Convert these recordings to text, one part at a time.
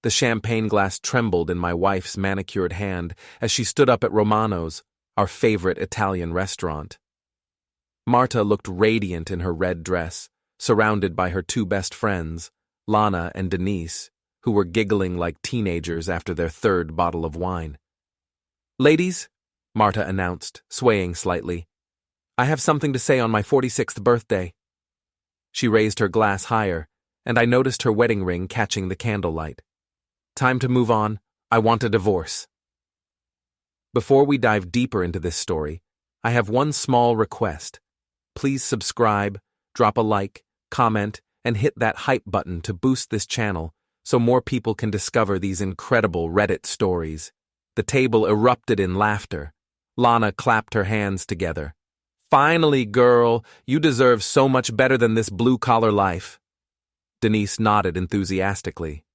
The champagne glass trembled in my wife's manicured hand as she stood up at Romano's, our favorite Italian restaurant. Marta looked radiant in her red dress, surrounded by her two best friends, Lana and Denise, who were giggling like teenagers after their third bottle of wine. "Ladies," Marta announced, swaying slightly, "I have something to say on my 46th birthday." She raised her glass higher, and I noticed her wedding ring catching the candlelight. "Time to move on. I want a divorce." Before we dive deeper into this story, I have one small request. Please subscribe, drop a like, comment, and hit that hype button to boost this channel so more people can discover these incredible Reddit stories. The table erupted in laughter. Lana clapped her hands together. "Finally, girl, you deserve so much better than this blue-collar life." Denise nodded enthusiastically.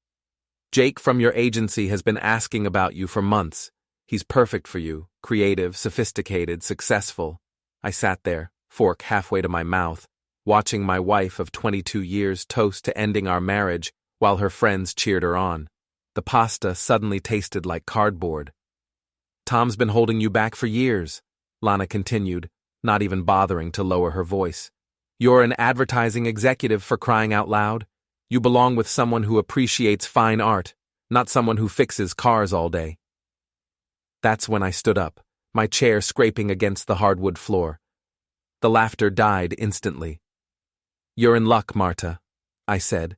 "Jake from your agency has been asking about you for months. He's perfect for you, creative, sophisticated, successful." I sat there, fork halfway to my mouth, watching my wife of 22 years toast to ending our marriage while her friends cheered her on. The pasta suddenly tasted like cardboard. "Tom's been holding you back for years," Lana continued, not even bothering to lower her voice. "You're an advertising executive, for crying out loud. You belong with someone who appreciates fine art, not someone who fixes cars all day." That's when I stood up, my chair scraping against the hardwood floor. The laughter died instantly. "You're in luck, Marta," I said,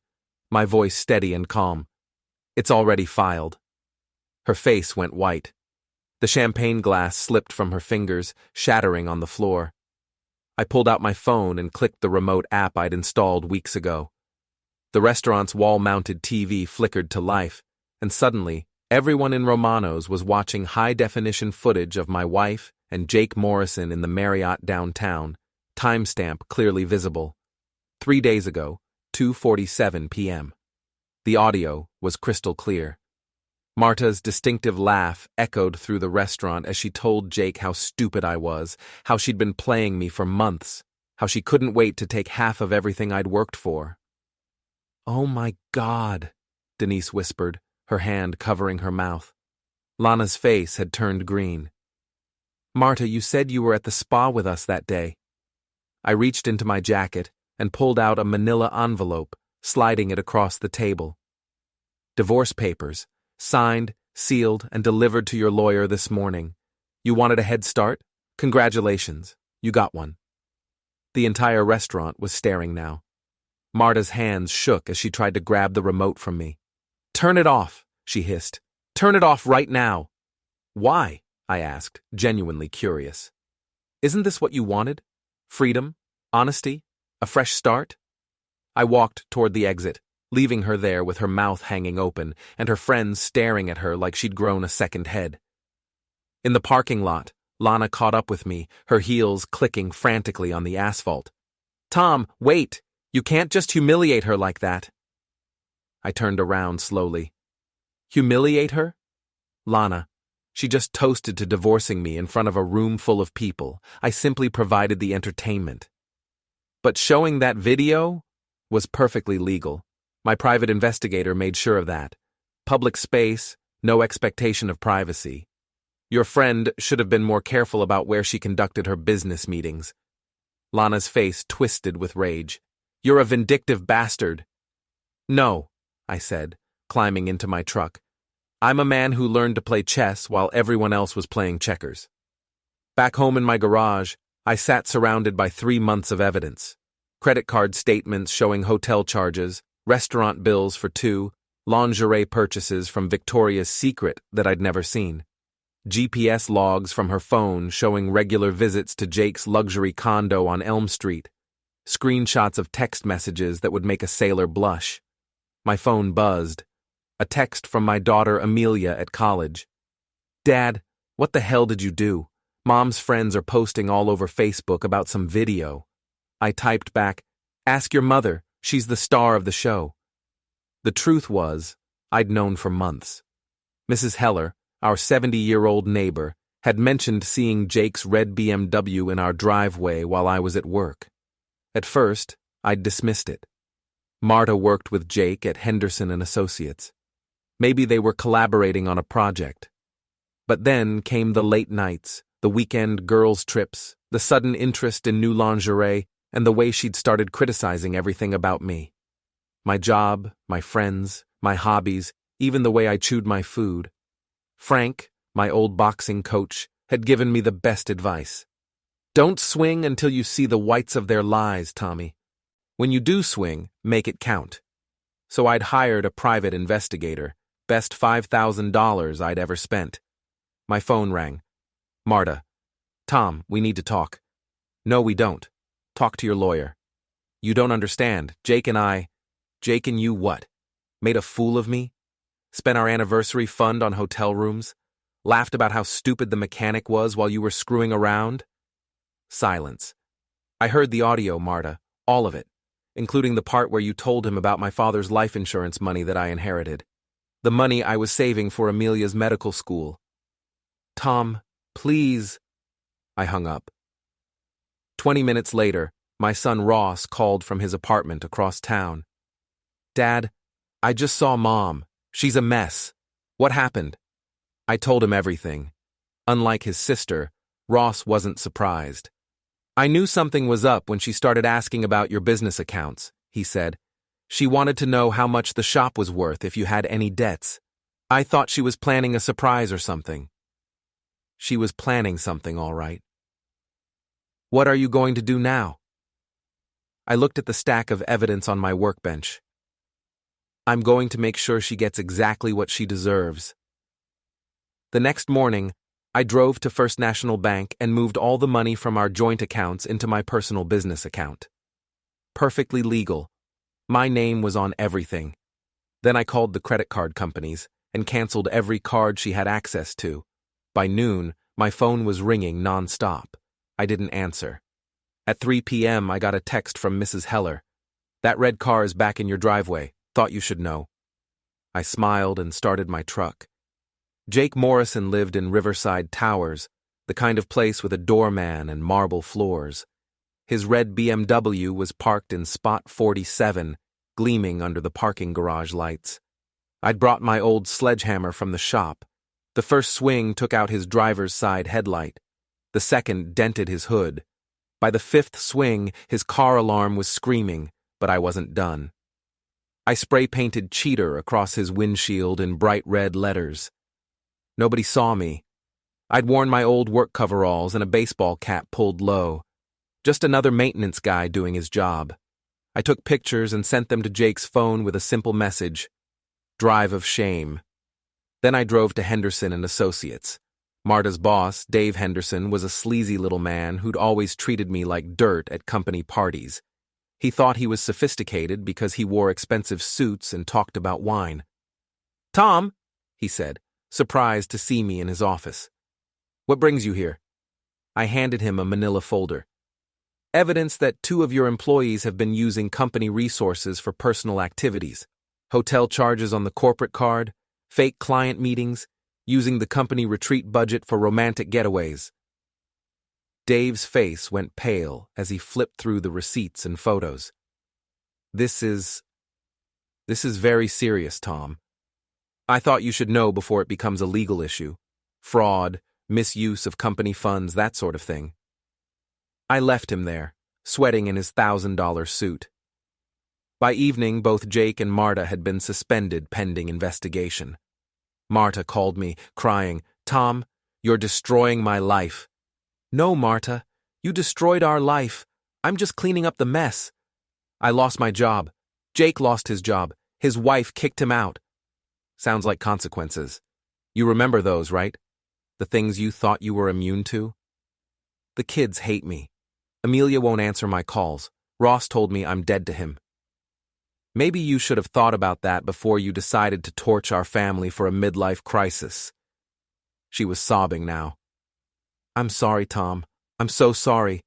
my voice steady and calm. "It's already filed." Her face went white. The champagne glass slipped from her fingers, shattering on the floor. I pulled out my phone and clicked the remote app I'd installed weeks ago. The restaurant's wall-mounted TV flickered to life, and suddenly, everyone in Romano's was watching high-definition footage of my wife and Jake Morrison in the Marriott downtown, timestamp clearly visible. 3 days ago, 2:47 p.m. The audio was crystal clear. Marta's distinctive laugh echoed through the restaurant as she told Jake how stupid I was, how she'd been playing me for months, how she couldn't wait to take half of everything I'd worked for. "Oh my God," Denise whispered, her hand covering her mouth. Lana's face had turned green. "Marta, you said you were at the spa with us that day." I reached into my jacket and pulled out a manila envelope, sliding it across the table. "Divorce papers, signed, sealed, and delivered to your lawyer this morning. You wanted a head start? Congratulations, you got one." The entire restaurant was staring now. Marta's hands shook as she tried to grab the remote from me. "Turn it off," she hissed. "Turn it off right now." "Why?" I asked, genuinely curious. "Isn't this what you wanted? Freedom? Honesty? A fresh start?" I walked toward the exit, leaving her there with her mouth hanging open and her friends staring at her like she'd grown a second head. In the parking lot, Lana caught up with me, her heels clicking frantically on the asphalt. "Tom, wait! You can't just humiliate her like that." I turned around slowly. "Humiliate her? Lana, she just toasted to divorcing me in front of a room full of people. I simply provided the entertainment. But showing that video was perfectly legal. My private investigator made sure of that. Public space, no expectation of privacy. Your friend should have been more careful about where she conducted her business meetings." Lana's face twisted with rage. "You're a vindictive bastard." "No," I said, climbing into my truck. "I'm a man who learned to play chess while everyone else was playing checkers." Back home in my garage, I sat surrounded by 3 months of evidence. Credit card statements showing hotel charges, restaurant bills for 2, lingerie purchases from Victoria's Secret that I'd never seen. GPS logs from her phone showing regular visits to Jake's luxury condo on Elm Street. Screenshots of text messages that would make a sailor blush. My phone buzzed. A text from my daughter Amelia at college. "Dad, what the hell did you do? Mom's friends are posting all over Facebook about some video." I typed back, "Ask your mother, she's the star of the show." The truth was, I'd known for months. Mrs. Heller, our 70-year-old neighbor, had mentioned seeing Jake's red BMW in our driveway while I was at work. At first, I'd dismissed it. Marta worked with Jake at Henderson and Associates. Maybe they were collaborating on a project. But then came the late nights, the weekend girls' trips, the sudden interest in new lingerie, and the way she'd started criticizing everything about me. My job, my friends, my hobbies, even the way I chewed my food. Frank, my old boxing coach, had given me the best advice. Don't swing until you see the whites of their lies, Tommy. When you do swing, make it count. So I'd hired a private investigator, best $5,000 I'd ever spent. My phone rang. Marta. Tom, we need to talk. No, we don't. Talk to your lawyer. You don't understand. Jake and you what? Made a fool of me? Spent our anniversary fund on hotel rooms? Laughed about how stupid the mechanic was while you were screwing around? Silence. I heard the audio, Marta, all of it, including the part where you told him about my father's life insurance money that I inherited. The money I was saving for Amelia's medical school. Tom, please. I hung up. 20 minutes later, my son Ross called from his apartment across town. Dad, I just saw Mom. She's a mess. What happened? I told him everything. Unlike his sister, Ross wasn't surprised. I knew something was up when she started asking about your business accounts, he said. She wanted to know how much the shop was worth if you had any debts. I thought she was planning a surprise or something. She was planning something, all right. What are you going to do now? I looked at the stack of evidence on my workbench. I'm going to make sure she gets exactly what she deserves. The next morning, I drove to First National Bank and moved all the money from our joint accounts into my personal business account. Perfectly legal. My name was on everything. Then I called the credit card companies and canceled every card she had access to. By noon, my phone was ringing non-stop. I didn't answer. At 3 p.m., I got a text from Mrs. Heller. That red car is back in your driveway. Thought you should know. I smiled and started my truck. Jake Morrison lived in Riverside Towers, the kind of place with a doorman and marble floors. His red BMW was parked in spot 47, gleaming under the parking garage lights. I'd brought my old sledgehammer from the shop. The first swing took out his driver's side headlight. The second dented his hood. By the fifth swing, his car alarm was screaming, but I wasn't done. I spray-painted Cheater across his windshield in bright red letters. Nobody saw me. I'd worn my old work coveralls and a baseball cap pulled low. Just another maintenance guy doing his job. I took pictures and sent them to Jake's phone with a simple message. Drive of shame. Then I drove to Henderson and Associates. Marta's boss, Dave Henderson, was a sleazy little man who'd always treated me like dirt at company parties. He thought he was sophisticated because he wore expensive suits and talked about wine. Tom, he said, surprised to see me in his office. What brings you here? I handed him a manila folder. Evidence that 2 of your employees have been using company resources for personal activities. Hotel charges on the corporate card, fake client meetings, using the company retreat budget for romantic getaways. Dave's face went pale as he flipped through the receipts and photos. This is very serious, Tom. I thought you should know before it becomes a legal issue. Fraud, misuse of company funds, that sort of thing. I left him there, sweating in his $1,000 suit. By evening, both Jake and Marta had been suspended pending investigation. Marta called me, crying, Tom, you're destroying my life. No, Marta, you destroyed our life. I'm just cleaning up the mess. I lost my job. Jake lost his job. His wife kicked him out. Sounds like consequences. You remember those, right? The things you thought you were immune to? The kids hate me. Amelia won't answer my calls. Ross told me I'm dead to him. Maybe you should have thought about that before you decided to torch our family for a midlife crisis. She was sobbing now. I'm sorry, Tom. I'm so sorry.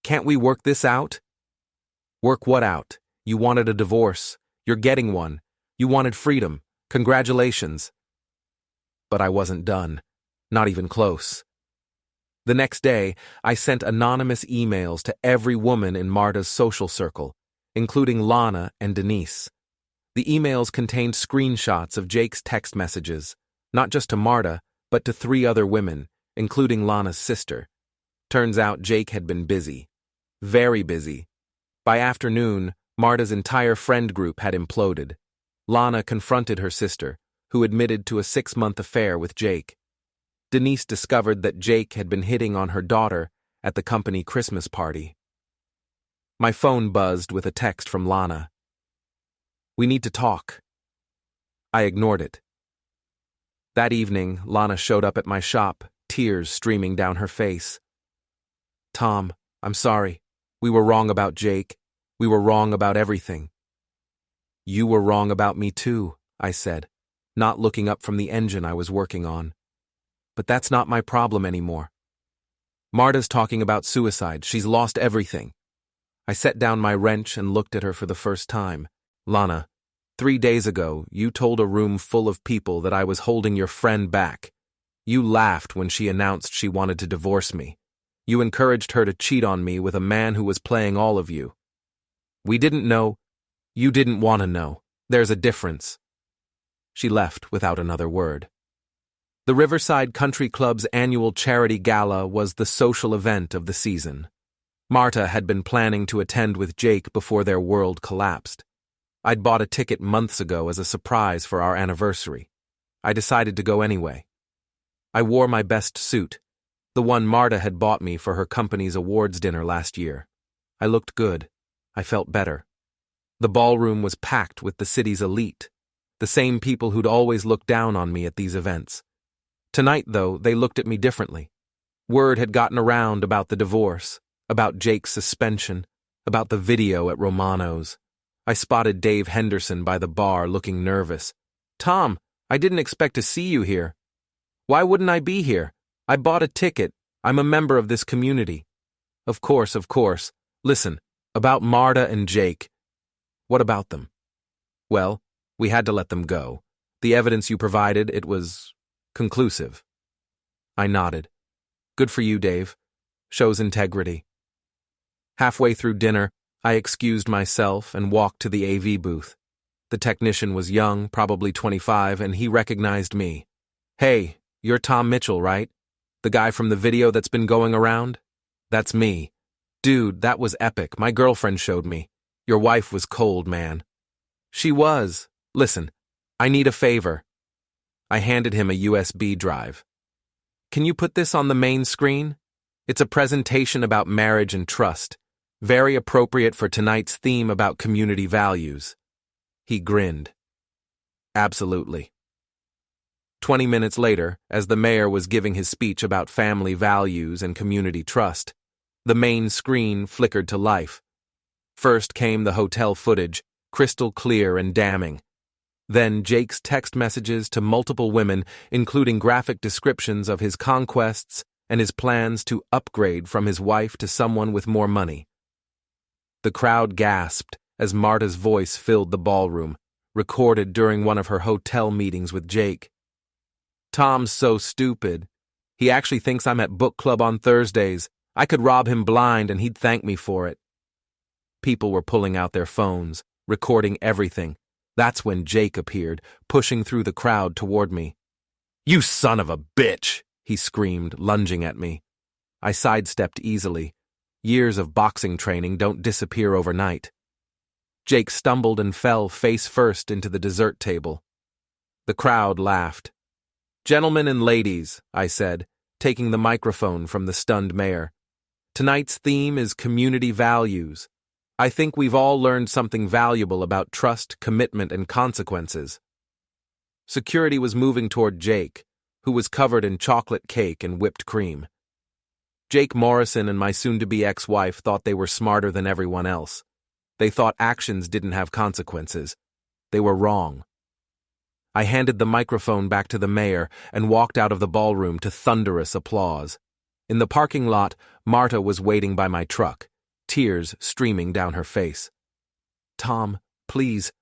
Can't we work this out? Work what out? You wanted a divorce. You're getting one. You wanted freedom. Congratulations. But I wasn't done. Not even close. The next day, I sent anonymous emails to every woman in Marta's social circle, including Lana and Denise. The emails contained screenshots of Jake's text messages, not just to Marta, but to 3 other women, including Lana's sister. Turns out Jake had been busy. Very busy. By afternoon, Marta's entire friend group had imploded. Lana confronted her sister, who admitted to a 6-month affair with Jake. Denise discovered that Jake had been hitting on her daughter at the company Christmas party. My phone buzzed with a text from Lana. "We need to talk." I ignored it. That evening, Lana showed up at my shop, tears streaming down her face. "Tom, I'm sorry. We were wrong about Jake. We were wrong about everything." "You were wrong about me too," I said, not looking up from the engine I was working on. "But that's not my problem anymore. Marta's talking about suicide. She's lost everything." I set down my wrench and looked at her for the first time. "Lana, 3 days ago, you told a room full of people that I was holding your friend back. You laughed when she announced she wanted to divorce me. You encouraged her to cheat on me with a man who was playing all of you. We didn't know. You didn't want to know. There's a difference." She left without another word. The Riverside Country Club's annual charity gala was the social event of the season. Marta had been planning to attend with Jake before their world collapsed. I'd bought a ticket months ago as a surprise for our anniversary. I decided to go anyway. I wore my best suit, the one Marta had bought me for her company's awards dinner last year. I looked good. I felt better. The ballroom was packed with the city's elite, the same people who'd always looked down on me at these events. Tonight, though, they looked at me differently. Word had gotten around about the divorce, about Jake's suspension, about the video at Romano's. I spotted Dave Henderson by the bar looking nervous. "Tom, I didn't expect to see you here." "Why wouldn't I be here? I bought a ticket. I'm a member of this community." Of course. Listen, about Marta and Jake." "What about them?" "Well, we had to let them go. The evidence you provided, it was conclusive." I nodded. "Good for you, Dave. Shows integrity." Halfway through dinner, I excused myself and walked to the AV booth. The technician was young, probably 25, and he recognized me. "Hey, you're Tom Mitchell, right? The guy from the video that's been going around?" "That's me." "Dude, that was epic. My girlfriend showed me. Your wife was cold, man." "She was. Listen, I need a favor." I handed him a USB drive. "Can you put this on the main screen? It's a presentation about marriage and trust. Very appropriate for tonight's theme about community values." He grinned. "Absolutely." 20 minutes later, as the mayor was giving his speech about family values and community trust, the main screen flickered to life. First came the hotel footage, crystal clear and damning. Then Jake's text messages to multiple women, including graphic descriptions of his conquests and his plans to upgrade from his wife to someone with more money. The crowd gasped as Marta's voice filled the ballroom, recorded during one of her hotel meetings with Jake. "Tom's so stupid. He actually thinks I'm at book club on Thursdays. I could rob him blind and he'd thank me for it." People were pulling out their phones, recording everything. That's when Jake appeared, pushing through the crowd toward me. "You son of a bitch!" he screamed, lunging at me. I sidestepped easily. Years of boxing training don't disappear overnight. Jake stumbled and fell face first into the dessert table. The crowd laughed. "Gentlemen and ladies," I said, taking the microphone from the stunned mayor. "Tonight's theme is community values. I think we've all learned something valuable about trust, commitment, and consequences." Security was moving toward Jake, who was covered in chocolate cake and whipped cream. Jake Morrison and my soon-to-be ex-wife thought they were smarter than everyone else. They thought actions didn't have consequences. They were wrong. I handed the microphone back to the mayor and walked out of the ballroom to thunderous applause. In the parking lot, Marta was waiting by my truck, tears streaming down her face. "Tom, please.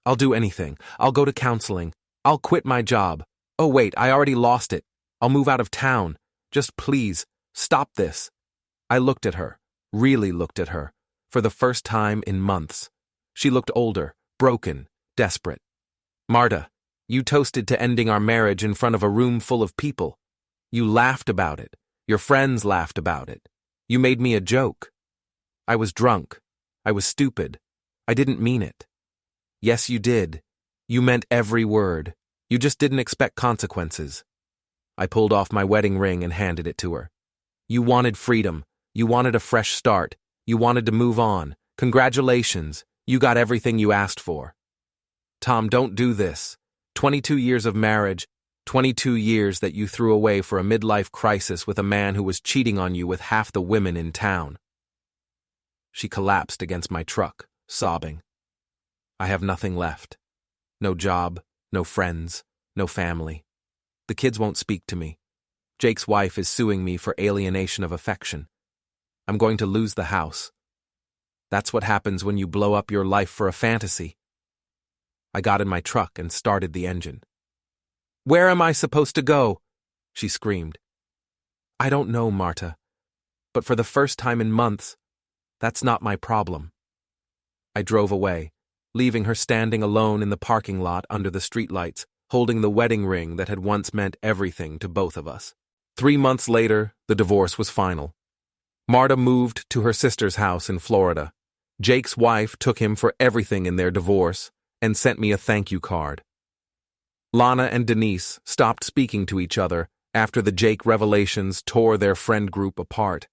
I'll do anything. I'll go to counseling. I'll quit my job. Oh wait, I already lost it. I'll move out of town. Just please, stop this." I looked at her, really looked at her, for the first time in months. She looked older, broken, desperate. Marta, you toasted to ending our marriage in front of a room full of people. You laughed about it. Your friends laughed about it. You made me a joke. I was drunk. I was stupid. I didn't mean it. Yes, you did. You meant every word. You just didn't expect consequences. I pulled off my wedding ring and handed it to her. You wanted freedom. You wanted a fresh start. You wanted to move on. Congratulations. You got everything you asked for. Tom, don't do this. 22 years of marriage, 22 years that you threw away for a midlife crisis with a man who was cheating on you with half the women in town. She collapsed against my truck, sobbing. I have nothing left. No job, no friends, no family. The kids won't speak to me. Jake's wife is suing me for alienation of affection. I'm going to lose the house. That's what happens when you blow up your life for a fantasy. I got in my truck and started the engine. Where am I supposed to go? She screamed. I don't know, Marta. But for the first time in months, that's not my problem. I drove away, leaving her standing alone in the parking lot under the streetlights, holding the wedding ring that had once meant everything to both of us. 3 months later, the divorce was final. Marta moved to her sister's house in Florida. Jake's wife took him for everything in their divorce and sent me a thank you card. Lana and Denise stopped speaking to each other after the Jake revelations tore their friend group apart.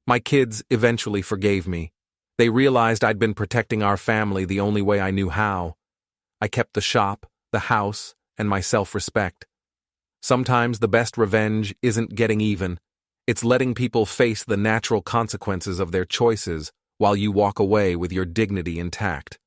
My kids eventually forgave me. They realized I'd been protecting our family the only way I knew how. I kept the shop, the house, and my self-respect. Sometimes the best revenge isn't getting even. It's letting people face the natural consequences of their choices while you walk away with your dignity intact.